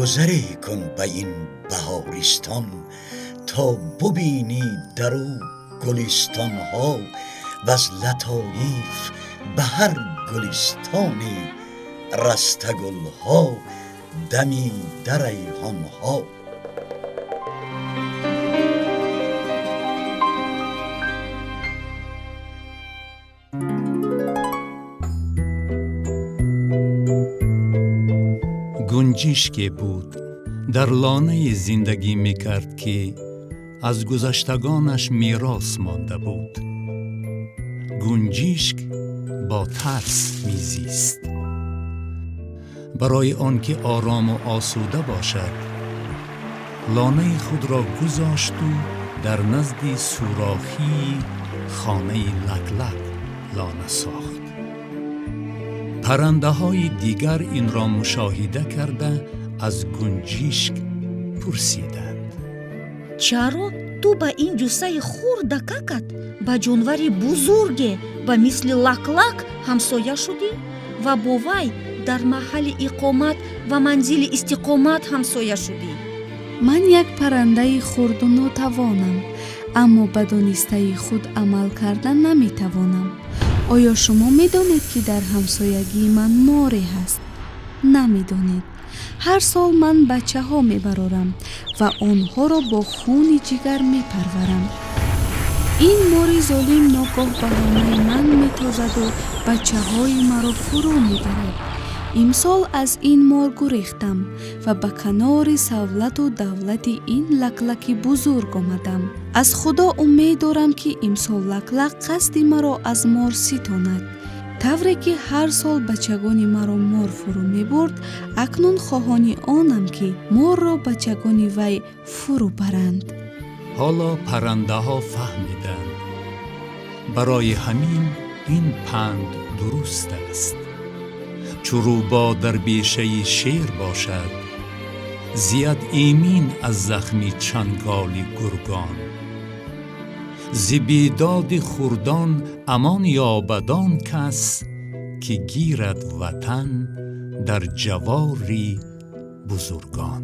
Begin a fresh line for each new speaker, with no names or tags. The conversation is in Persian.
گذری کن به این بهارستان، تا ببینی در او گلستان ها و از لطایف به هر گلستانی رسته گل ها دمی در ریحان ها.
گنجشکی بود در لانه زندگی میکرد که از گذشتگانش میراث مانده بود. گنجشک با ترس میزیست. برای آنکه آرام و آسوده باشد لانه خود را گذاشت و در نزد سوراخی خانه لکلک لانه ساخت. پرنده های دیگر این را مشاهده کرده از گنجشک پرسیدند:
چرا تو با این جسه خورده ککت با جانوری بزرگ با مثل لکلک همسایه شدی و با وی در محل اقامت و منزل استقامت همسایه شدی؟
من یک پرنده خرد و ناتوانم، اما به دانسته خود عمل کردن نمیتوانم. آیا شما میدانید که در همسایگی من ماری هست؟ نمیدانید. هر سال من بچه ها میبرارم و آنها را با خون جگر میپرورم. این ماری ظالم ناگاه به خانه من میتازد و بچه های مرا فرو میبرد. امسال از این مار گریختم و به کنار سهولت و دولت این لکلک بزرگ آمدم. از خدا امید دارم که امسال لکلک قصد مرا از مار ستاند. طوری که هر سال بچگان مرا مار فرو می برد، اکنون خواهان آنم که مار را بچگان وی فرو برند.
حالا پرنده ها فهمیدند. برای همین این پند درست است. چو روباه در بیشه شیر باشد، زیاد ایمن از زخم چنگال گرگان. ز بیداد خردان امان یابد آن کس، که گیرد وطن در جواری بزرگان.